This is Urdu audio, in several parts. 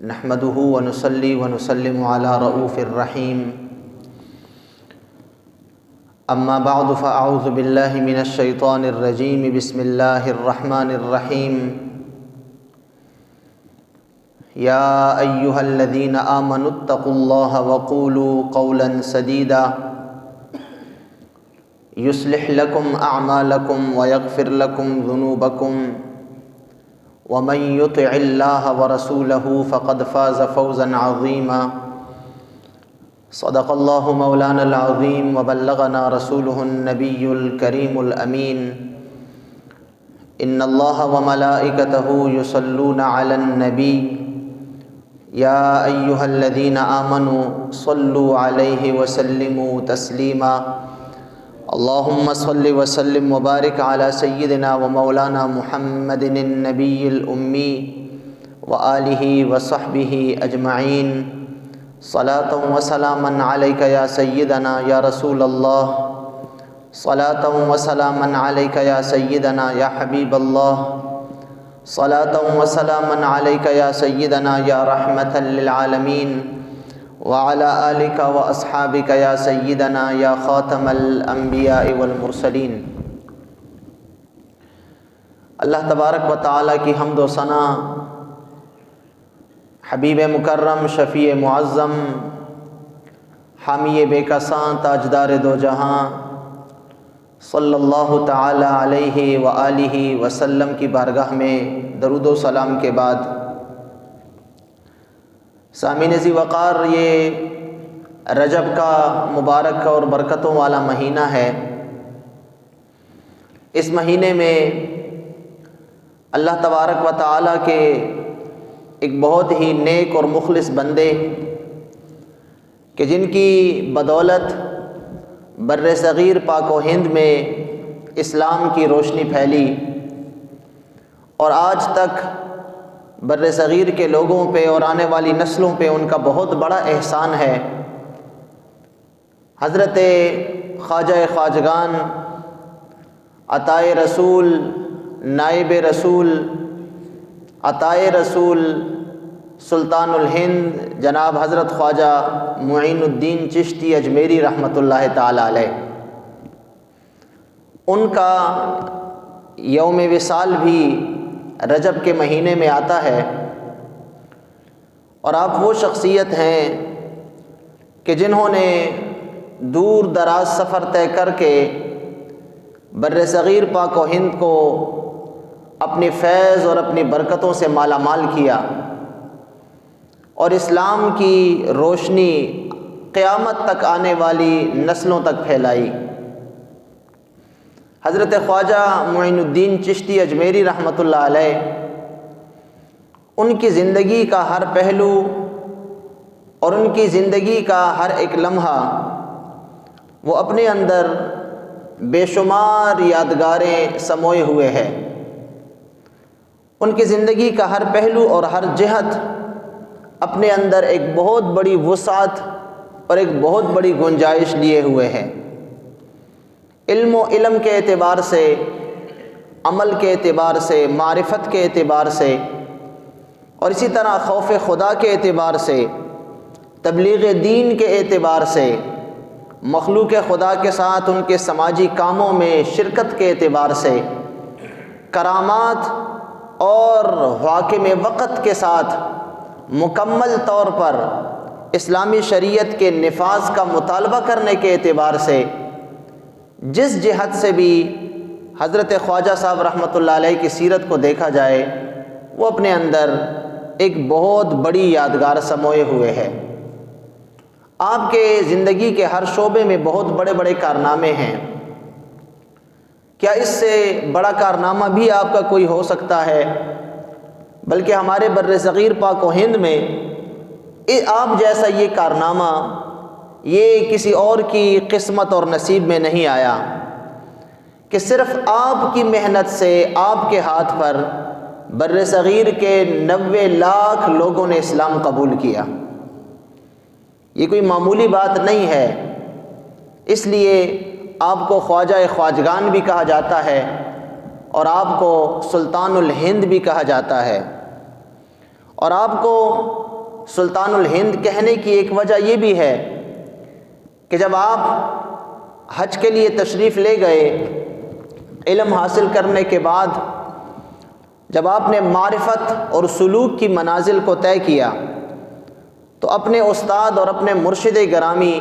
نحمده ونصلي ونسلم على رؤوف الرحيم اما بعد فاعوذ بالله من الشيطان الرجيم بسم الله الرحمن الرحيم يا ايها الذين آمنوا اتقوا الله وقولوا قولا سديدا يصلح لكم اعمالكم ويغفر لكم ذنوبكم ومن يطع الله ورسوله فقد فاز فوزا عظيما صدق الله مولانا العظيم وبلغنا رسوله النبي الكريم الأمين إن الله وملائكته يصلون على النبي يا أيها الذين آمنوا صلوا عليه وسلموا تسليما اللهم صل وسلم وبارك على سيدنا ومولانا محمد النبي الأمي وآله وصحبه أجمعين صلاة وسلاما عليك يا سيدنا يا رسول الله صلاة وسلاما عليك يا سيدنا يا حبيب الله صلاة وسلاما عليك يا سيدنا يا رحمة للعالمين وعلى آلك وأصحابك يا سيدنا يا خاتم الأنبياء والمرسلين۔ اللہ تبارک و تعالیٰ کی حمد و ثنا، حبیب مکرم شفیع معظم حامی بے کساں تاجدار دو جہاں صلی اللہ تعالی علیہ وآلہ وسلم کی بارگاہ میں درود و سلام کے بعد، سامعین ذی وقار، یہ رجب کا مبارک اور برکتوں والا مہینہ ہے۔ اس مہینے میں اللہ تبارک و تعالیٰ کے ایک بہت ہی نیک اور مخلص بندے کہ جن کی بدولت بر صغیر پاک و ہند میں اسلام کی روشنی پھیلی اور آج تک بر صغیر کے لوگوں پہ اور آنے والی نسلوں پہ ان کا بہت بڑا احسان ہے۔ حضرت خواجہ خواجگان، عطائے رسول، نائب رسول، عطائے رسول، سلطان الہند جناب حضرت خواجہ معین الدین چشتی اجمیری رحمۃ اللہ تعالی علیہ، ان کا یوم وصال بھی رجب کے مہینے میں آتا ہے، اور آپ وہ شخصیت ہیں کہ جنہوں نے دور دراز سفر طے کر کے بر صغیر پاک و ہند کو اپنی فیض اور اپنی برکتوں سے مالا مال کیا اور اسلام کی روشنی قیامت تک آنے والی نسلوں تک پھیلائی۔ حضرت خواجہ معین الدین چشتی اجمیری رحمۃ اللہ علیہ، ان کی زندگی کا ہر پہلو اور ان کی زندگی کا ہر ایک لمحہ وہ اپنے اندر بے شمار یادگاریں سموئے ہوئے ہیں۔ ان کی زندگی کا ہر پہلو اور ہر جہت اپنے اندر ایک بہت بڑی وسعت اور ایک بہت بڑی گنجائش لیے ہوئے ہیں۔ علم کے اعتبار سے، عمل کے اعتبار سے، معرفت کے اعتبار سے، اور اسی طرح خوف خدا کے اعتبار سے، تبلیغ دین کے اعتبار سے، مخلوق خدا کے ساتھ ان کے سماجی کاموں میں شرکت کے اعتبار سے، کرامات اور حاکم وقت کے ساتھ مکمل طور پر اسلامی شریعت کے نفاذ کا مطالبہ کرنے کے اعتبار سے، جس جہت سے بھی حضرت خواجہ صاحب رحمۃ اللہ علیہ کی سیرت کو دیکھا جائے، وہ اپنے اندر ایک بہت بڑی یادگار سموئے ہوئے ہے۔ آپ کے زندگی کے ہر شعبے میں بہت بڑے بڑے کارنامے ہیں۔ کیا اس سے بڑا کارنامہ بھی آپ کا کوئی ہو سکتا ہے؟ بلکہ ہمارے بر صغیر پاک و ہند میں آپ جیسا یہ کارنامہ یہ کسی اور کی قسمت اور نصیب میں نہیں آیا کہ صرف آپ کی محنت سے آپ کے ہاتھ پر بر صغیر کے 90 لاکھ لوگوں نے اسلام قبول کیا۔ یہ کوئی معمولی بات نہیں ہے، اس لیے آپ کو خواجہ خواجگان بھی کہا جاتا ہے اور آپ کو سلطان الہند بھی کہا جاتا ہے، اور آپ کو سلطان الہند کہنے کی ایک وجہ یہ بھی ہے کہ جب آپ حج کے لیے تشریف لے گئے، علم حاصل کرنے کے بعد جب آپ نے معرفت اور سلوک کی منازل کو طے کیا تو اپنے استاد اور اپنے مرشد گرامی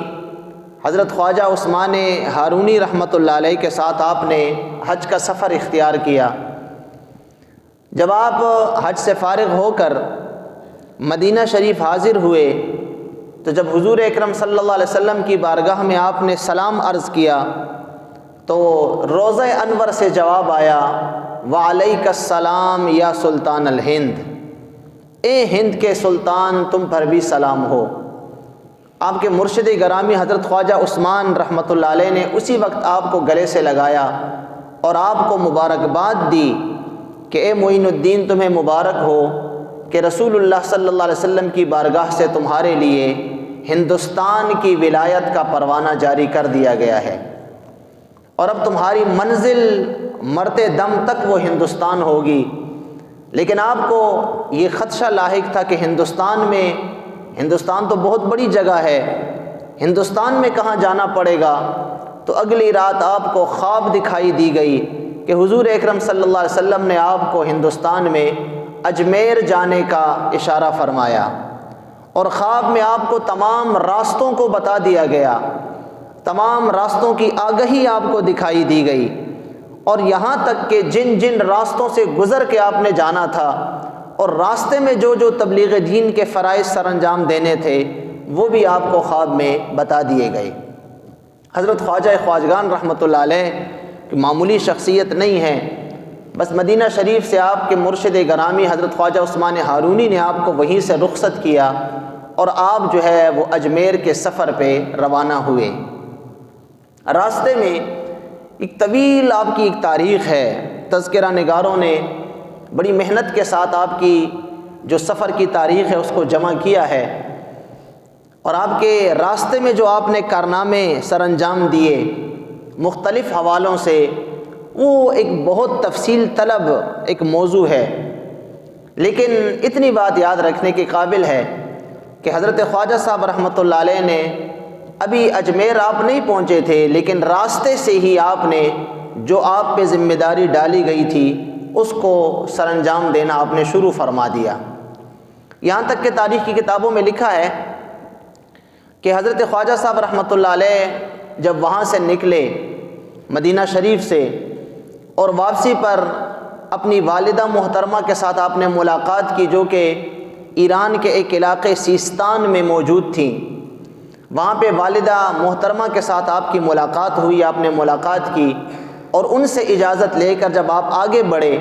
حضرت خواجہ عثمان ہارونی رحمۃ اللہ علیہ کے ساتھ آپ نے حج کا سفر اختیار کیا۔ جب آپ حج سے فارغ ہو کر مدینہ شریف حاضر ہوئے تو جب حضور اکرم صلی اللہ علیہ وسلم کی بارگاہ میں آپ نے سلام عرض کیا تو روضہ انور سے جواب آیا، وعلیک السلام یا سلطان الہند، اے ہند کے سلطان تم پر بھی سلام ہو۔ آپ کے مرشد گرامی حضرت خواجہ عثمان رحمۃ اللہ علیہ نے اسی وقت آپ کو گلے سے لگایا اور آپ کو مبارکباد دی کہ اے معین الدین تمہیں مبارک ہو کہ رسول اللہ صلی اللہ علیہ وسلم کی بارگاہ سے تمہارے لیے ہندوستان کی ولایت کا پروانہ جاری کر دیا گیا ہے، اور اب تمہاری منزل مرتے دم تک وہ ہندوستان ہوگی۔ لیکن آپ کو یہ خدشہ لاحق تھا کہ ہندوستان تو بہت بڑی جگہ ہے، ہندوستان میں کہاں جانا پڑے گا؟ تو اگلی رات آپ کو خواب دکھائی دی گئی کہ حضور اکرم صلی اللہ علیہ وسلم نے آپ کو ہندوستان میں اجمیر جانے کا اشارہ فرمایا، اور خواب میں آپ کو تمام راستوں کو بتا دیا گیا، تمام راستوں کی آگہی آپ کو دکھائی دی گئی، اور یہاں تک کہ جن جن راستوں سے گزر کے آپ نے جانا تھا اور راستے میں جو جو تبلیغ دین کے فرائض سر انجام دینے تھے وہ بھی آپ کو خواب میں بتا دیے گئے۔ حضرت خواجہ خواجگان رحمۃ اللہ علیہ کہ معمولی شخصیت نہیں ہے، بس مدینہ شریف سے آپ کے مرشد گرامی حضرت خواجہ عثمان ہارونی نے آپ کو وہیں سے رخصت کیا اور آپ جو ہے وہ اجمیر کے سفر پہ روانہ ہوئے۔ راستے میں ایک طویل آپ کی ایک تاریخ ہے، تذکرہ نگاروں نے بڑی محنت کے ساتھ آپ کی جو سفر کی تاریخ ہے اس کو جمع کیا ہے، اور آپ کے راستے میں جو آپ نے کارنامے سر انجام دیے مختلف حوالوں سے، وہ ایک بہت تفصیل طلب ایک موضوع ہے، لیکن اتنی بات یاد رکھنے کے قابل ہے کہ حضرت خواجہ صاحب رحمۃ اللہ علیہ نے ابھی اجمیر آپ نہیں پہنچے تھے، لیکن راستے سے ہی آپ نے جو آپ پہ ذمہ داری ڈالی گئی تھی اس کو سر انجام دینا آپ نے شروع فرما دیا۔ یہاں تک کہ تاریخ کی کتابوں میں لکھا ہے کہ حضرت خواجہ صاحب رحمۃ اللہ علیہ جب وہاں سے نکلے مدینہ شریف سے اور واپسی پر اپنی والدہ محترمہ کے ساتھ آپ نے ملاقات کی، جو کہ ایران کے ایک علاقے سیستان میں موجود تھیں، وہاں پہ والدہ محترمہ کے ساتھ آپ کی ملاقات ہوئی، آپ نے ملاقات کی اور ان سے اجازت لے کر جب آپ آگے بڑھے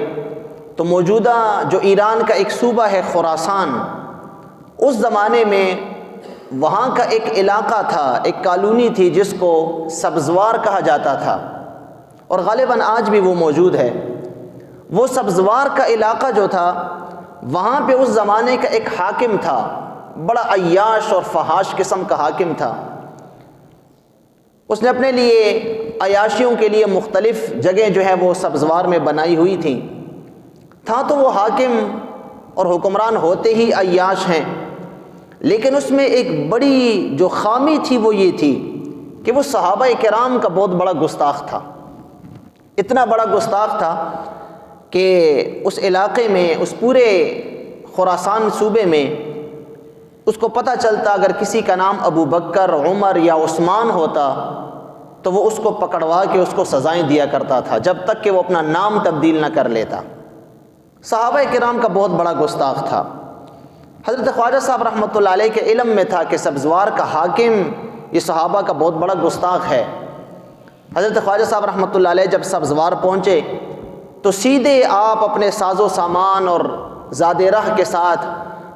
تو موجودہ جو ایران کا ایک صوبہ ہے خراسان، اس زمانے میں وہاں کا ایک علاقہ تھا، ایک کالونی تھی جس کو سبزوار کہا جاتا تھا، اور غالباً آج بھی وہ موجود ہے۔ وہ سبزوار کا علاقہ جو تھا وہاں پہ اس زمانے کا ایک حاکم تھا، بڑا عیاش اور فحاش قسم کا حاکم تھا۔ اس نے اپنے لیے عیاشیوں کے لیے مختلف جگہ جو ہے وہ سبزوار میں بنائی ہوئی تھیں۔ تھا تو وہ حاکم اور حکمران ہوتے ہی عیاش ہیں، لیکن اس میں ایک بڑی جو خامی تھی وہ یہ تھی کہ وہ صحابہ کرام کا بہت بڑا گستاخ تھا، اتنا بڑا گستاخ تھا کہ اس علاقے میں، اس پورے خراسان صوبے میں اس کو پتہ چلتا اگر کسی کا نام ابو بکر، عمر یا عثمان ہوتا تو وہ اس کو پکڑوا کے اس کو سزائیں دیا کرتا تھا جب تک کہ وہ اپنا نام تبدیل نہ کر لیتا۔ صحابہ کرام کا بہت بڑا گستاخ تھا۔ حضرت خواجہ صاحب رحمۃ اللہ علیہ کے علم میں تھا کہ سبزوار کا حاکم یہ صحابہ کا بہت بڑا گستاخ ہے۔ حضرت خواجہ صاحب رحمۃ اللہ علیہ جب سبزوار پہنچے تو سیدھے آپ اپنے ساز و سامان اور زاد راہ کے ساتھ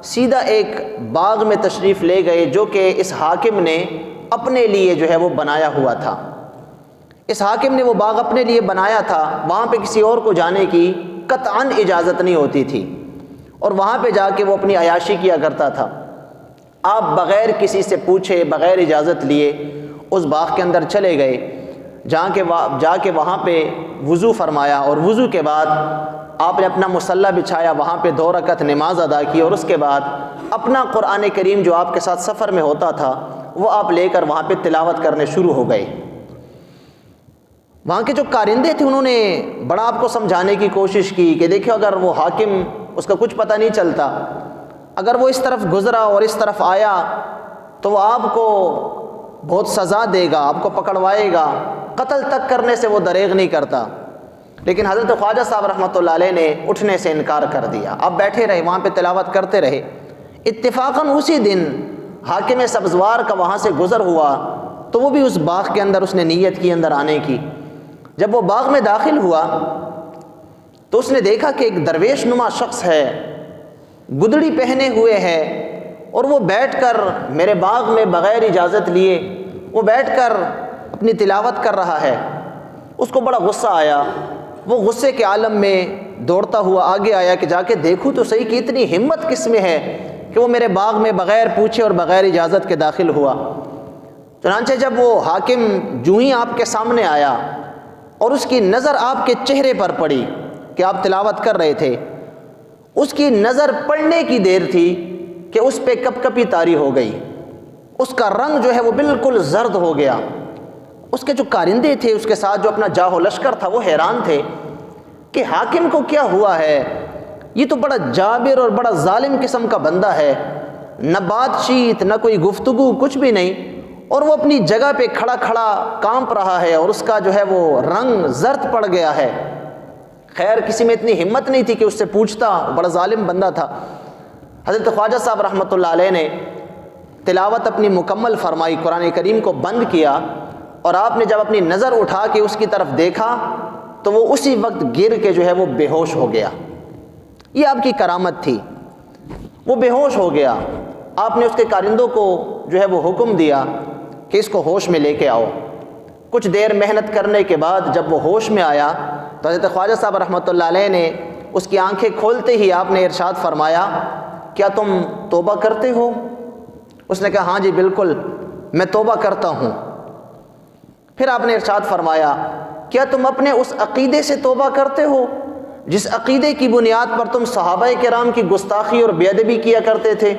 سیدھا ایک باغ میں تشریف لے گئے جو کہ اس حاکم نے اپنے لیے جو ہے وہ بنایا ہوا تھا۔ اس حاکم نے وہ باغ اپنے لیے بنایا تھا، وہاں پہ کسی اور کو جانے کی قطعاً اجازت نہیں ہوتی تھی، اور وہاں پہ جا کے وہ اپنی عیاشی کیا کرتا تھا۔ آپ بغیر کسی سے پوچھے، بغیر اجازت لیے اس باغ کے اندر چلے گئے۔ جا کے وہاں پہ وضو فرمایا، اور وضو کے بعد آپ نے اپنا مصلی بچھایا، وہاں پہ 2 رکعت نماز ادا کی، اور اس کے بعد اپنا قرآن کریم جو آپ کے ساتھ سفر میں ہوتا تھا وہ آپ لے کر وہاں پہ تلاوت کرنے شروع ہو گئے۔ وہاں کے جو کارندے تھے انہوں نے بڑا آپ کو سمجھانے کی کوشش کی کہ دیکھو اگر وہ حاکم، اس کا کچھ پتہ نہیں چلتا، اگر وہ اس طرف گزرا اور اس طرف آیا تو وہ آپ کو بہت سزا دے گا، آپ کو پکڑوائے گا، قتل تک کرنے سے وہ دریغ نہیں کرتا۔ لیکن حضرت خواجہ صاحب رحمۃ اللہ علیہ نے اٹھنے سے انکار کر دیا، آپ بیٹھے رہے، وہاں پہ تلاوت کرتے رہے۔ اتفاقاً اسی دن حاکم سبزوار کا وہاں سے گزر ہوا تو وہ بھی اس باغ کے اندر اس نے نیت کی اندر آنے کی۔ جب وہ باغ میں داخل ہوا تو اس نے دیکھا کہ ایک درویش نما شخص ہے، گدڑی پہنے ہوئے ہے، اور وہ بیٹھ کر میرے باغ میں بغیر اجازت لیے وہ بیٹھ کر اپنی تلاوت کر رہا ہے۔ اس کو بڑا غصہ آیا، وہ غصے کے عالم میں دوڑتا ہوا آگے آیا کہ جا کے دیکھوں تو صحیح کہ اتنی ہمت کس میں ہے کہ وہ میرے باغ میں بغیر پوچھے اور بغیر اجازت کے داخل ہوا۔ چنانچہ جب وہ حاکم جو ہی آپ کے سامنے آیا اور اس کی نظر آپ کے چہرے پر پڑی کہ آپ تلاوت کر رہے تھے، اس کی نظر پڑنے کی دیر تھی کہ اس پہ کپ کپی طاری ہو گئی، اس کا رنگ جو ہے وہ بالکل زرد ہو گیا۔ اس کے جو کارندے تھے اس کے ساتھ جو اپنا جاہ و لشکر تھا وہ حیران تھے کہ حاکم کو کیا ہوا ہے، یہ تو بڑا جابر اور بڑا ظالم قسم کا بندہ ہے، نہ بات چیت نہ کوئی گفتگو، کچھ بھی نہیں، اور وہ اپنی جگہ پہ کھڑا کھڑا کانپ رہا ہے اور اس کا جو ہے وہ رنگ زرد پڑ گیا ہے۔ خیر کسی میں اتنی ہمت نہیں تھی کہ اس سے پوچھتا، بڑا ظالم بندہ تھا۔ حضرت خواجہ صاحب رحمۃ اللہ علیہ نے تلاوت اپنی مکمل فرمائی، قرآن کریم کو بند کیا، اور آپ نے جب اپنی نظر اٹھا کے اس کی طرف دیکھا تو وہ اسی وقت گر کے جو ہے وہ بے ہوش ہو گیا۔ یہ آپ کی کرامت تھی، وہ بے ہوش ہو گیا۔ آپ نے اس کے کارندوں کو جو ہے وہ حکم دیا کہ اس کو ہوش میں لے کے آؤ۔ کچھ دیر محنت کرنے کے بعد جب وہ ہوش میں آیا تو حضرت خواجہ صاحب رحمۃ اللہ علیہ نے اس کی آنکھیں کھولتے ہی آپ نے ارشاد فرمایا، کیا تم توبہ کرتے ہو؟ اس نے کہا ہاں جی بالکل میں توبہ کرتا ہوں۔ پھر آپ نے ارشاد فرمایا، کیا تم اپنے اس عقیدے سے توبہ کرتے ہو جس عقیدے کی بنیاد پر تم صحابہ کرام کی گستاخی اور بے ادبی کیا کرتے تھے،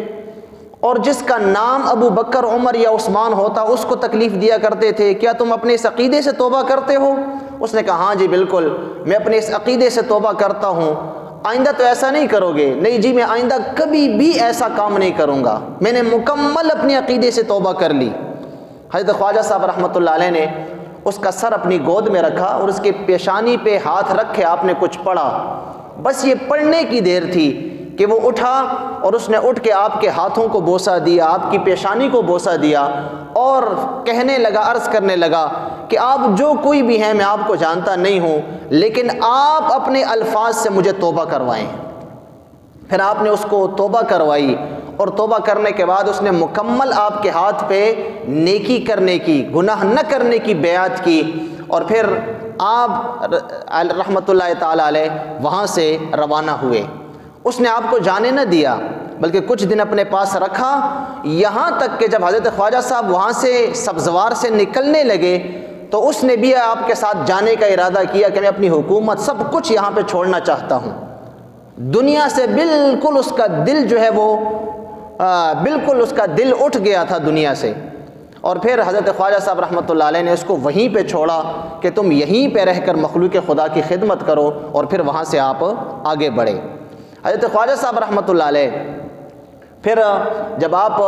اور جس کا نام ابو بکر، عمر یا عثمان ہوتا اس کو تکلیف دیا کرتے تھے، کیا تم اپنے اس عقیدے سے توبہ کرتے ہو؟ اس نے کہا ہاں جی بالکل میں اپنے اس عقیدے سے توبہ کرتا ہوں۔ آئندہ تو ایسا نہیں کرو گے؟ نہیں جی میں آئندہ کبھی بھی ایسا کام نہیں کروں گا، میں نے مکمل اپنے عقیدے سے توبہ کر لی۔ حضرت خواجہ صاحب رحمۃ اللہ علیہ نے اس کا سر اپنی گود میں رکھا اور اس کے پیشانی پہ ہاتھ رکھ کے آپ نے کچھ پڑھا۔ بس یہ پڑھنے کی دیر تھی کہ وہ اٹھا اور اس نے اٹھ کے آپ کے ہاتھوں کو بوسہ دیا، آپ کی پیشانی کو بوسہ دیا، اور کہنے لگا، عرض کرنے لگا کہ آپ جو کوئی بھی ہیں میں آپ کو جانتا نہیں ہوں، لیکن آپ اپنے الفاظ سے مجھے توبہ کروائیں۔ پھر آپ نے اس کو توبہ کروائی، اور توبہ کرنے کے بعد اس نے مکمل آپ کے ہاتھ پہ نیکی کرنے کی، گناہ نہ کرنے کی بیعت کی، اور پھر آپ رحمۃ اللہ تعالی علیہ وہاں سے روانہ ہوئے۔ اس نے آپ کو جانے نہ دیا بلکہ کچھ دن اپنے پاس رکھا، یہاں تک کہ جب حضرت خواجہ صاحب وہاں سے سبزوار سے نکلنے لگے تو اس نے بھی آپ کے ساتھ جانے کا ارادہ کیا کہ میں اپنی حکومت سب کچھ یہاں پہ چھوڑنا چاہتا ہوں۔ دنیا سے بالکل اس کا دل جو ہے وہ بالکل اس کا دل اٹھ گیا تھا دنیا سے۔ اور پھر حضرت خواجہ صاحب رحمۃ اللہ علیہ نے اس کو وہیں پہ چھوڑا کہ تم یہیں پہ رہ کر مخلوق خدا کی خدمت کرو، اور پھر وہاں سے آپ آگے بڑھے۔ حضرت خواجہ صاحب رحمۃ اللہ علیہ پھر جب آپ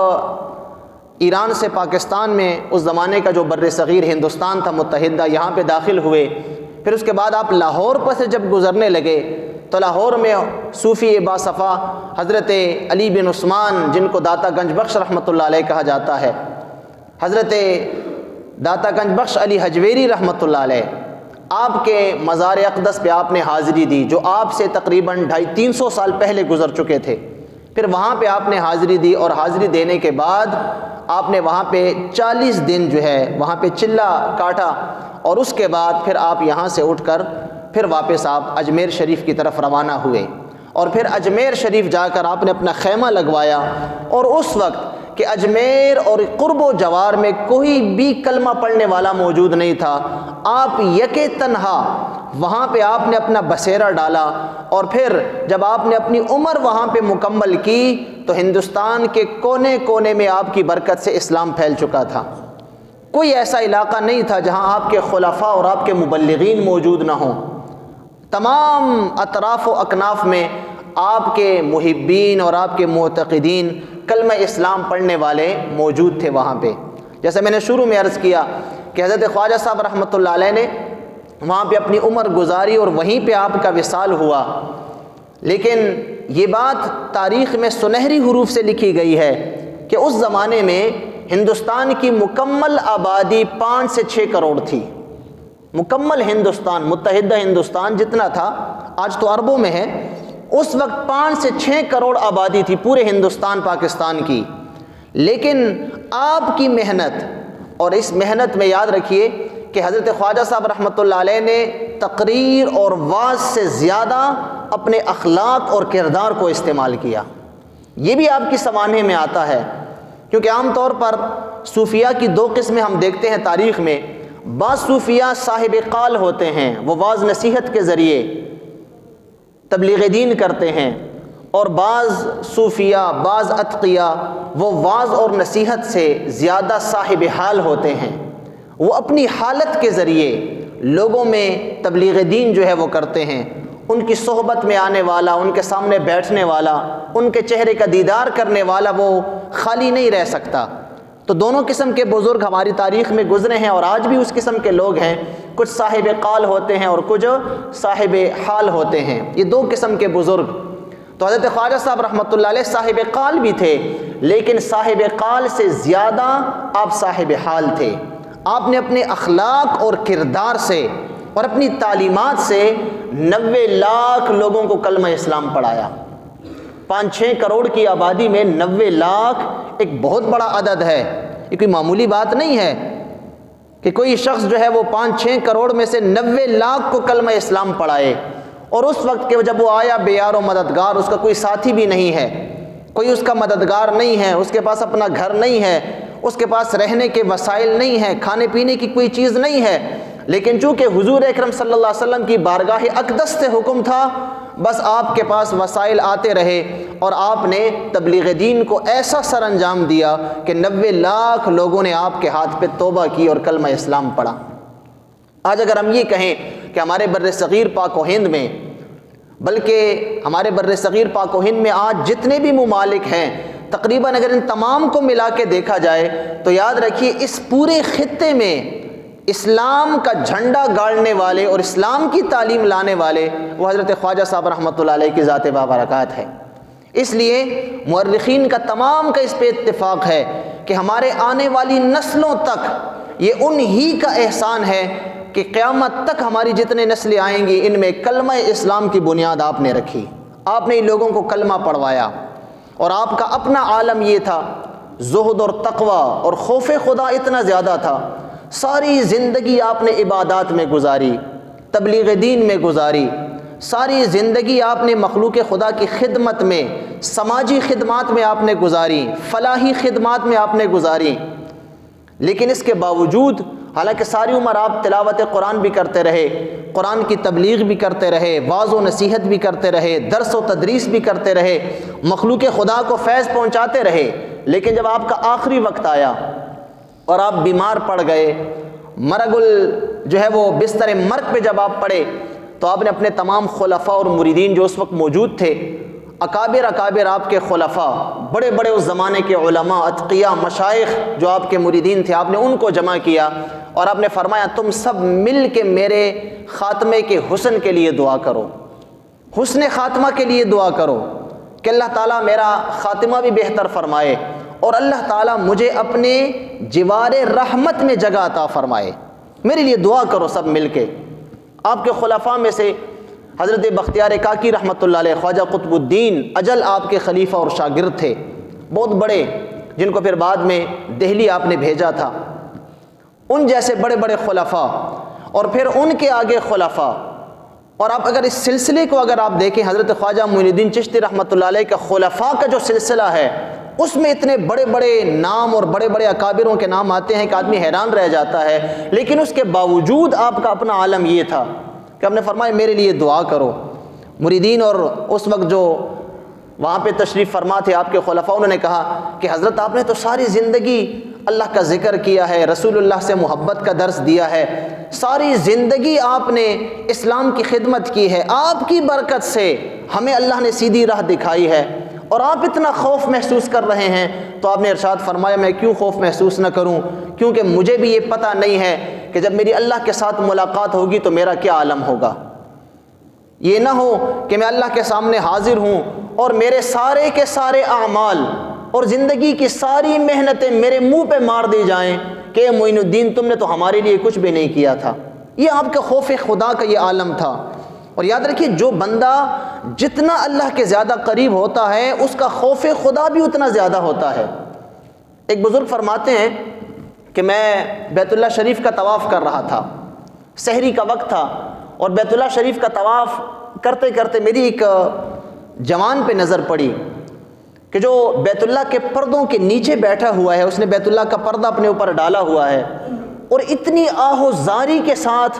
ایران سے پاکستان میں، اس زمانے کا جو بر صغیر ہندوستان تھا متحدہ، یہاں پہ داخل ہوئے، پھر اس کے بعد آپ لاہور پر سے جب گزرنے لگے تو لاہور میں صوفی باصفا حضرت علی بن عثمان، جن کو داتا گنج بخش رحمۃ اللہ علیہ کہا جاتا ہے، حضرت داتا گنج بخش علی حجویری رحمۃ اللہ علیہ، آپ کے مزار اقدس پہ آپ نے حاضری دی، جو آپ سے تقریباً 250-300 سال پہلے گزر چکے تھے۔ پھر وہاں پہ آپ نے حاضری دی، اور حاضری دینے کے بعد آپ نے وہاں پہ 40 دن جو ہے وہاں پہ چلہ کاٹا، اور اس کے بعد پھر آپ یہاں سے اٹھ کر پھر واپس آپ اجمیر شریف کی طرف روانہ ہوئے، اور پھر اجمیر شریف جا کر آپ نے اپنا خیمہ لگوایا، اور اس وقت کہ اجمیر اور قرب و جوار میں کوئی بھی کلمہ پڑھنے والا موجود نہیں تھا، آپ یکے تنہا وہاں پہ آپ نے اپنا بسیرا ڈالا، اور پھر جب آپ نے اپنی عمر وہاں پہ مکمل کی تو ہندوستان کے کونے کونے میں آپ کی برکت سے اسلام پھیل چکا تھا۔ کوئی ایسا علاقہ نہیں تھا جہاں آپ کے خلفاء اور آپ کے مبلغین موجود نہ ہوں۔ تمام اطراف و اکناف میں آپ کے محبین اور آپ کے معتقدین کلمہ اسلام پڑھنے والے موجود تھے وہاں پہ۔ جیسے میں نے شروع میں عرض کیا کہ حضرت خواجہ صاحب رحمۃ اللہ علیہ نے وہاں پہ اپنی عمر گزاری اور وہیں پہ آپ کا وصال ہوا، لیکن یہ بات تاریخ میں سنہری حروف سے لکھی گئی ہے کہ اس زمانے میں ہندوستان کی مکمل آبادی 5 سے 6 کروڑ تھی۔ مکمل ہندوستان، متحدہ ہندوستان جتنا تھا، آج تو اربوں میں ہے، اس وقت 5 سے 6 کروڑ آبادی تھی پورے ہندوستان پاکستان کی۔ لیکن آپ کی محنت، اور اس محنت میں یاد رکھیے کہ حضرت خواجہ صاحب رحمۃ اللہ علیہ نے تقریر اور وعظ سے زیادہ اپنے اخلاق اور کردار کو استعمال کیا۔ یہ بھی آپ کی سوانح میں آتا ہے، کیونکہ عام طور پر صوفیاء کی 2 قسمیں ہم دیکھتے ہیں تاریخ میں۔ بعض صوفیاء صاحب قال ہوتے ہیں، وہ وعظ نصیحت کے ذریعے تبلیغ دین کرتے ہیں، اور بعض صوفیاء، بعض اتقیاء وہ وعظ اور نصیحت سے زیادہ صاحب حال ہوتے ہیں، وہ اپنی حالت کے ذریعے لوگوں میں تبلیغ دین جو ہے وہ کرتے ہیں۔ ان کی صحبت میں آنے والا، ان کے سامنے بیٹھنے والا، ان کے چہرے کا دیدار کرنے والا وہ خالی نہیں رہ سکتا۔ تو دونوں قسم کے بزرگ ہماری تاریخ میں گزرے ہیں، اور آج بھی اس قسم کے لوگ ہیں، کچھ صاحب قال ہوتے ہیں اور کچھ صاحب حال ہوتے ہیں۔ یہ 2 قسم کے بزرگ۔ تو حضرت خواجہ صاحب رحمۃ اللہ علیہ صاحب قال بھی تھے، لیکن صاحب قال سے زیادہ آپ صاحب حال تھے۔ آپ نے اپنے اخلاق اور کردار سے اور اپنی تعلیمات سے 90 لاکھ لوگوں کو کلمہ اسلام پڑھایا۔ 5-6 کروڑ کی آبادی میں 90 لاکھ ایک بہت بڑا عدد ہے، یہ کوئی معمولی بات نہیں ہے کہ کوئی شخص جو ہے وہ 5-6 کروڑ میں سے 90 لاکھ کو کلمہ اسلام پڑھائے، اور اس وقت کے جب وہ آیا بے یار و مددگار، اس کا کوئی ساتھی بھی نہیں ہے، کوئی اس کا مددگار نہیں ہے، اس کے پاس اپنا گھر نہیں ہے، اس کے پاس رہنے کے وسائل نہیں ہیں، کھانے پینے کی کوئی چیز نہیں ہے، لیکن چونکہ حضور اکرم صلی اللہ علیہ وسلم کی بارگاہ اقدس سے حکم تھا، بس آپ کے پاس وسائل آتے رہے، اور آپ نے تبلیغ دین کو ایسا سر انجام دیا کہ 90 لاکھ لوگوں نے آپ کے ہاتھ پہ توبہ کی اور کلمہ اسلام پڑھا۔ آج اگر ہم یہ کہیں کہ ہمارے بر صغیر پاک و ہند میں، بلکہ ہمارے بر صغیر پاک و ہند میں آج جتنے بھی ممالک ہیں، تقریباً اگر ان تمام کو ملا کے دیکھا جائے تو یاد رکھیے اس پورے خطے میں اسلام کا جھنڈا گاڑنے والے اور اسلام کی تعلیم لانے والے وہ حضرت خواجہ صاحب رحمۃ اللہ علیہ کی ذات بابرکات ہے۔ اس لیے مورخین کا تمام کا اس پہ اتفاق ہے کہ ہمارے آنے والی نسلوں تک یہ انہی کا احسان ہے کہ قیامت تک ہماری جتنے نسلیں آئیں گی ان میں کلمہ اسلام کی بنیاد آپ نے رکھی، آپ نے ان لوگوں کو کلمہ پڑھوایا، اور آپ کا اپنا عالم یہ تھا، زہد اور تقوی اور خوف خدا اتنا زیادہ تھا، ساری زندگی آپ نے عبادات میں گزاری، تبلیغ دین میں گزاری، ساری زندگی آپ نے مخلوق خدا کی خدمت میں، سماجی خدمات میں آپ نے گزاری، فلاحی خدمات میں آپ نے گزاری، لیکن اس کے باوجود حالانکہ ساری عمر آپ تلاوت قرآن بھی کرتے رہے، قرآن کی تبلیغ بھی کرتے رہے، واعظ و نصیحت بھی کرتے رہے، درس و تدریس بھی کرتے رہے، مخلوق خدا کو فیض پہنچاتے رہے، لیکن جب آپ کا آخری وقت آیا اور آپ بیمار پڑ گئے، مرگ جو ہے وہ بستر مرگ پہ جب آپ پڑے، تو آپ نے اپنے تمام خلفاء اور مریدین جو اس وقت موجود تھے، اکابر آپ کے خلفاء، بڑے بڑے اس زمانے کے علماء، اتقیاء، مشائخ جو آپ کے مریدین تھے، آپ نے ان کو جمع کیا اور آپ نے فرمایا تم سب مل کے میرے خاتمے کے حسن کے لیے دعا کرو، حسن خاتمہ کے لیے دعا کرو کہ اللہ تعالیٰ میرا خاتمہ بھی بہتر فرمائے اور اللہ تعالیٰ مجھے اپنے جوار رحمت میں جگہ عطا فرمائے، میرے لیے دعا کرو سب مل کے۔ آپ کے خلفاء میں سے حضرت بختیار کاکی رحمۃ اللہ علیہ، خواجہ قطب الدین اجل آپ کے خلیفہ اور شاگرد تھے، بہت بڑے، جن کو پھر بعد میں دہلی آپ نے بھیجا تھا، ان جیسے بڑے بڑے خلفاء، اور پھر ان کے آگے خلفاء، اور آپ اگر اس سلسلے کو اگر آپ دیکھیں، حضرت خواجہ معین الدین چشتی رحمۃ اللہ علیہ کا خلفاء کا جو سلسلہ ہے اس میں اتنے بڑے بڑے نام اور بڑے بڑے اکابروں کے نام آتے ہیں کہ آدمی حیران رہ جاتا ہے، لیکن اس کے باوجود آپ کا اپنا عالم یہ تھا کہ آپ نے فرمایا میرے لیے دعا کرو۔ مریدین اور اس وقت جو وہاں پہ تشریف فرما تھے آپ کے خلفاء، انہوں نے کہا کہ حضرت آپ نے تو ساری زندگی اللہ کا ذکر کیا ہے، رسول اللہ سے محبت کا درس دیا ہے، ساری زندگی آپ نے اسلام کی خدمت کی ہے، آپ کی برکت سے ہمیں اللہ نے سیدھی راہ دکھائی ہے، اور آپ اتنا خوف محسوس کر رہے ہیں۔ تو آپ نے ارشاد فرمایا میں کیوں خوف محسوس نہ کروں، کیونکہ مجھے بھی یہ پتہ نہیں ہے کہ جب میری اللہ کے ساتھ ملاقات ہوگی تو میرا کیا عالم ہوگا۔ یہ نہ ہو کہ میں اللہ کے سامنے حاضر ہوں اور میرے سارے کے سارے اعمال اور زندگی کی ساری محنتیں میرے منہ پہ مار دی جائیں کہ معین الدین تم نے تو ہمارے لیے کچھ بھی نہیں کیا تھا۔ یہ آپ کے خوف خدا کا یہ عالم تھا۔ اور یاد رکھیے جو بندہ جتنا اللہ کے زیادہ قریب ہوتا ہے اس کا خوف خدا بھی اتنا زیادہ ہوتا ہے۔ ایک بزرگ فرماتے ہیں کہ میں بیت اللہ شریف کا طواف کر رہا تھا، سحری کا وقت تھا، اور بیت اللہ شریف کا طواف کرتے کرتے میری ایک جوان پہ نظر پڑی کہ جو بیت اللہ کے پردوں کے نیچے بیٹھا ہوا ہے، اس نے بیت اللہ کا پردہ اپنے اوپر ڈالا ہوا ہے، اور اتنی آہوزاری کے ساتھ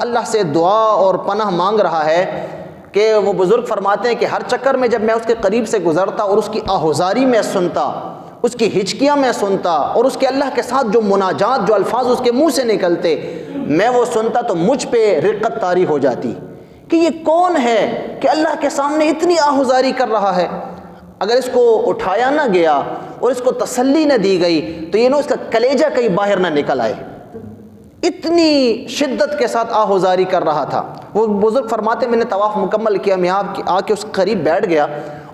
اللہ سے دعا اور پناہ مانگ رہا ہے کہ وہ بزرگ فرماتے ہیں کہ ہر چکر میں جب میں اس کے قریب سے گزرتا اور اس کی آہوزاری میں سنتا، اس کی ہچکیاں میں سنتا، اور اس کے اللہ کے ساتھ جو مناجات، جو الفاظ اس کے منہ سے نکلتے میں وہ سنتا، تو مجھ پہ رقت طاری ہو جاتی کہ یہ کون ہے کہ اللہ کے سامنے اتنی آہوزاری کر رہا ہے۔ اگر اس کو اٹھایا نہ گیا اور اس کو تسلی نہ دی گئی تو یہ اس کا کلیجہ کہیں باہر نہ نکل آئے، اتنی شدت کے ساتھ آہوزاری کر رہا تھا۔ وہ بزرگ فرماتے میں نے طواف مکمل کیا، میں آ کے اس قریب بیٹھ گیا،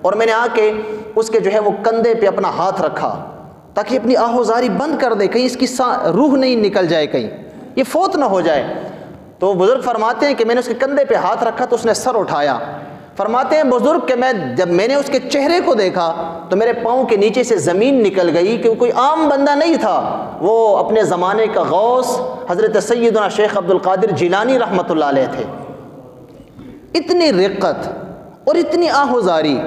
اور میں نے آ کے اس کے جو ہے وہ کندھے پہ اپنا ہاتھ رکھا تاکہ اپنی آہوزاری بند کر دے، کہیں اس کی روح نہیں نکل جائے، کہیں یہ فوت نہ ہو جائے۔ تو بزرگ فرماتے ہیں کہ میں نے اس کے کندھے پہ ہاتھ رکھا تو اس نے سر اٹھایا۔ فرماتے ہیں بزرگ کہ جب میں نے اس کے چہرے کو دیکھا تو میرے پاؤں کے نیچے سے زمین نکل گئی، کہ کوئی عام بندہ نہیں تھا، وہ اپنے زمانے کا غوث حضرت سیدنا شیخ عبد القادر جیلانی رحمۃ اللہ علیہ تھے۔ اتنی رقت اور اتنی آہوزاری۔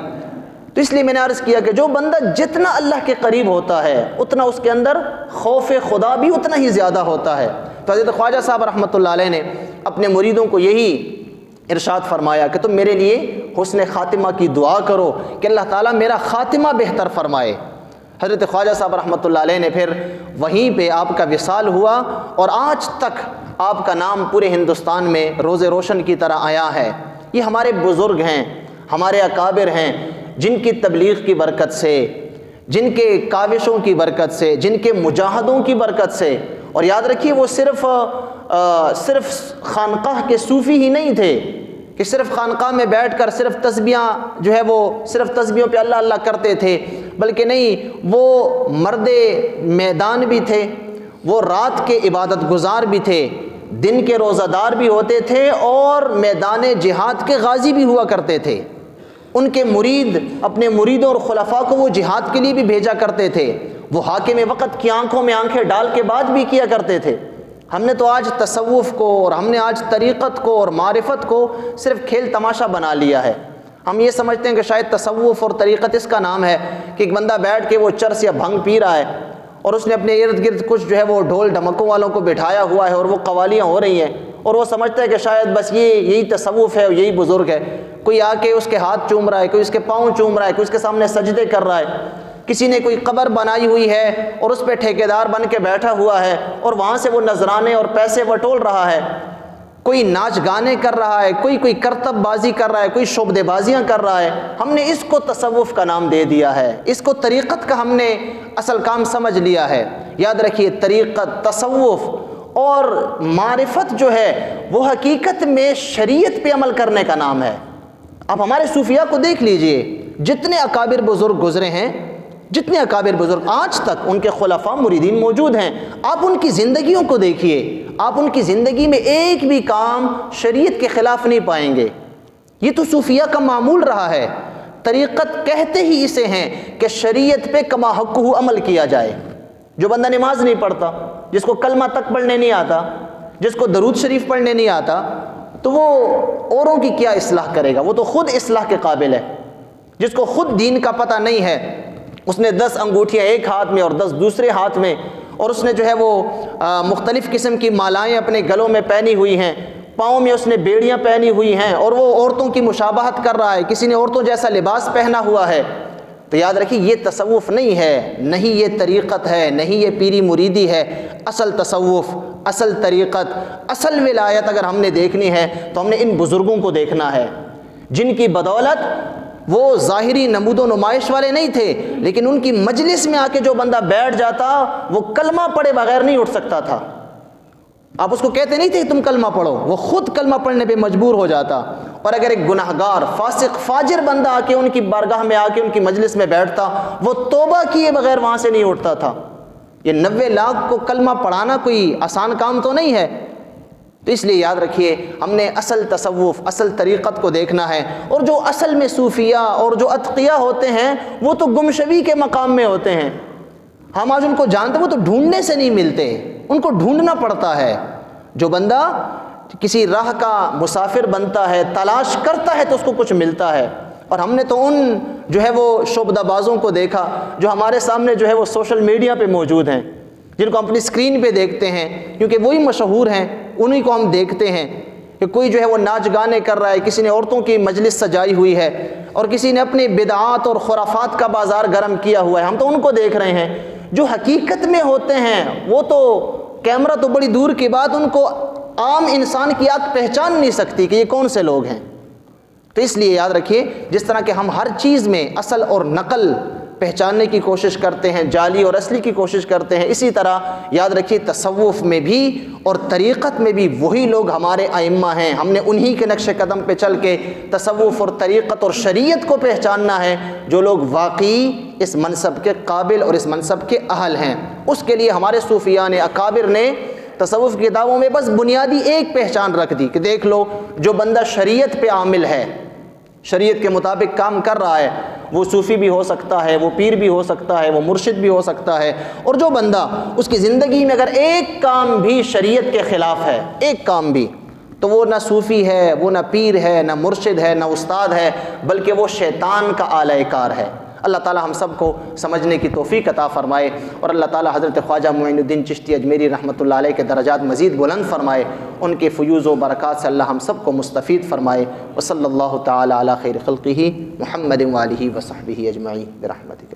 تو اس لیے میں نے عرض کیا کہ جو بندہ جتنا اللہ کے قریب ہوتا ہے اتنا اس کے اندر خوف خدا بھی اتنا ہی زیادہ ہوتا ہے۔ تو حضرت خواجہ صاحب رحمۃ اللہ علیہ نے اپنے مریدوں کو یہی ارشاد فرمایا کہ تم میرے لیے حسن خاتمہ کی دعا کرو کہ اللہ تعالیٰ میرا خاتمہ بہتر فرمائے۔ حضرت خواجہ صاحب رحمۃ اللہ علیہ نے پھر وہیں پہ آپ کا وصال ہوا، اور آج تک آپ کا نام پورے ہندوستان میں روز روشن کی طرح آیا ہے۔ یہ ہمارے بزرگ ہیں، ہمارے اکابر ہیں، جن کی تبلیغ کی برکت سے، جن کے کاوشوں کی برکت سے، جن کے مجاہدوں کی برکت سے۔ اور یاد رکھیے وہ صرف خانقاہ کے صوفی ہی نہیں تھے کہ صرف خانقاہ میں بیٹھ کر صرف تسبیحاں جو ہے وہ صرف تسبیحوں پہ اللہ اللہ کرتے تھے، بلکہ نہیں، وہ مرد میدان بھی تھے، وہ رات کے عبادت گزار بھی تھے، دن کے روزہ دار بھی ہوتے تھے، اور میدان جہاد کے غازی بھی ہوا کرتے تھے۔ ان کے مرید اپنے مریدوں اور خلفاء کو وہ جہاد کے لیے بھی بھیجا کرتے تھے، وہ حاکم وقت کی آنکھوں میں آنکھیں ڈال کے بات بھی کیا کرتے تھے۔ ہم نے تو آج تصوف کو اور ہم نے آج طریقت کو اور معرفت کو صرف کھیل تماشا بنا لیا ہے۔ ہم یہ سمجھتے ہیں کہ شاید تصوف اور طریقت اس کا نام ہے کہ ایک بندہ بیٹھ کے وہ چرس یا بھنگ پی رہا ہے، اور اس نے اپنے ارد گرد کچھ جو ہے وہ ڈھول ڈھمکوں والوں کو بٹھایا ہوا ہے، اور وہ قوالیاں ہو رہی ہیں، اور وہ سمجھتا ہے کہ شاید بس یہی تصوف ہے اور یہی بزرگ ہے۔ کوئی آ کے اس کے ہاتھ چوم رہا ہے، کوئی اس کے پاؤں چوم رہا ہے، کوئی اس کے سامنے سجدے کر رہا ہے، کسی نے کوئی قبر بنائی ہوئی ہے اور اس پہ ٹھیکیدار بن کے بیٹھا ہوا ہے اور وہاں سے وہ نذرانے اور پیسے وٹول رہا ہے، کوئی ناچ گانے کر رہا ہے، کوئی کرتب بازی کر رہا ہے، کوئی شعبدے بازیاں کر رہا ہے۔ ہم نے اس کو تصوف کا نام دے دیا ہے، اس کو طریقت کا ہم نے اصل کام سمجھ لیا ہے۔ یاد رکھیے طریقت، تصوف اور معرفت جو ہے وہ حقیقت میں شریعت پہ عمل کرنے کا نام ہے۔ آپ ہمارے صوفیاء کو دیکھ لیجئے، جتنے اکابر بزرگ گزرے ہیں، جتنے اکابر بزرگ آج تک ان کے خلفاء مریدین موجود ہیں، آپ ان کی زندگیوں کو دیکھیے، آپ ان کی زندگی میں ایک بھی کام شریعت کے خلاف نہیں پائیں گے۔ یہ تو صوفیاء کا معمول رہا ہے۔ طریقت کہتے ہی اسے ہیں کہ شریعت پہ کما حقہ عمل کیا جائے۔ جو بندہ نماز نہیں پڑھتا، جس کو کلمہ تک پڑھنے نہیں آتا، جس کو درود شریف پڑھنے نہیں آتا، تو وہ اوروں کی کیا اصلاح کرے گا؟ وہ تو خود اصلاح کے قابل ہے۔ جس کو خود دین کا پتہ نہیں ہے، اس نے 10 انگوٹھیاں ایک ہاتھ میں اور 10 دوسرے ہاتھ میں، اور اس نے جو ہے وہ مختلف قسم کی مالائیں اپنے گلوں میں پہنی ہوئی ہیں، پاؤں میں اس نے بیڑیاں پہنی ہوئی ہیں، اور وہ عورتوں کی مشابہت کر رہا ہے، کسی نے عورتوں جیسا لباس پہنا ہوا ہے، تو یاد رکھیے یہ تصوف نہیں ہے، نہیں یہ طریقت ہے، نہیں یہ پیری مریدی ہے۔ اصل تصوف، اصل طریقت، اصل ولایت اگر ہم نے دیکھنی ہے تو ہم نے ان بزرگوں کو دیکھنا ہے، جن کی بدولت وہ ظاہری نمود و نمائش والے نہیں تھے، لیکن ان کی مجلس میں آ کے جو بندہ بیٹھ جاتا وہ کلمہ پڑھے بغیر نہیں اٹھ سکتا تھا۔ آپ اس کو کہتے نہیں تھے کہ تم کلمہ پڑھو، وہ خود کلمہ پڑھنے پہ مجبور ہو جاتا۔ اور اگر ایک گناہگار فاسق فاجر بندہ آ کے ان کی بارگاہ میں آ کے ان کی مجلس میں بیٹھتا، وہ توبہ کیے بغیر وہاں سے نہیں اٹھتا تھا۔ یہ 90 لاکھ کو کلمہ پڑھانا کوئی آسان کام تو نہیں ہے۔ تو اس لیے یاد رکھیے ہم نے اصل تصوف، اصل طریقت کو دیکھنا ہے، اور جو اصل میں صوفیہ اور جو اتقیاء ہوتے ہیں وہ تو گمشوی کے مقام میں ہوتے ہیں، ہم آج ان کو جانتے، وہ تو ڈھونڈنے سے نہیں ملتے، ان کو ڈھونڈنا پڑتا ہے۔ جو بندہ کسی راہ کا مسافر بنتا ہے، تلاش کرتا ہے تو اس کو کچھ ملتا ہے۔ اور ہم نے تو ان جو ہے وہ شعبدہ بازوں کو دیکھا جو ہمارے سامنے جو ہے وہ سوشل میڈیا پہ موجود ہیں، جن کو اپنی اسکرین پہ دیکھتے ہیں، کیونکہ وہی مشہور ہیں، انہی کو ہم دیکھتے ہیں کہ کوئی جو ہے وہ ناچ گانے کر رہا ہے، کسی نے عورتوں کی مجلس سجائی ہوئی ہے، اور کسی نے اپنی بدعات اور خرافات کا بازار گرم کیا ہوا ہے، ہم تو ان کو دیکھ رہے ہیں۔ جو حقیقت میں ہوتے ہیں وہ تو کیمرہ تو بڑی دور کی بات، ان کو عام انسان کی آنکھ پہچان نہیں سکتی کہ یہ کون سے لوگ ہیں۔ تو اس لیے یاد رکھیے جس طرح کہ ہم ہر چیز میں اصل اور نقل پہچاننے کی کوشش کرتے ہیں، جعلی اور اصلی کی کوشش کرتے ہیں، اسی طرح یاد رکھیے تصوف میں بھی اور طریقت میں بھی وہی لوگ ہمارے ائمہ ہیں۔ ہم نے انہی کے نقش قدم پہ چل کے تصوف اور طریقت اور شریعت کو پہچاننا ہے، جو لوگ واقعی اس منصب کے قابل اور اس منصب کے اہل ہیں۔ اس کے لیے ہمارے صوفیان اکابر نے تصوف کی کتابوں میں بس بنیادی ایک پہچان رکھ دی کہ دیکھ لو جو بندہ شریعت پہ عامل ہے، شریعت کے مطابق کام کر رہا ہے، وہ صوفی بھی ہو سکتا ہے، وہ پیر بھی ہو سکتا ہے، وہ مرشد بھی ہو سکتا ہے، اور جو بندہ اس کی زندگی میں اگر ایک کام بھی شریعت کے خلاف ہے، ایک کام بھی، تو وہ نہ صوفی ہے، وہ نہ پیر ہے، نہ مرشد ہے، نہ استاد ہے، بلکہ وہ شیطان کا آلہ کار ہے۔ اللہ تعالی ہم سب کو سمجھنے کی توفیق عطا فرمائے، اور اللہ تعالی حضرت خواجہ معین الدین چشتی اجمیری رحمۃ اللہ علیہ کے درجات مزید بلند فرمائے، ان کے فیوز و برکات سے اللہ ہم سب کو مستفید فرمائے۔ وصلی اللہ تعالی علی خیر خلقہ محمد وآلہ وصحبہ اجمعین برحمتک۔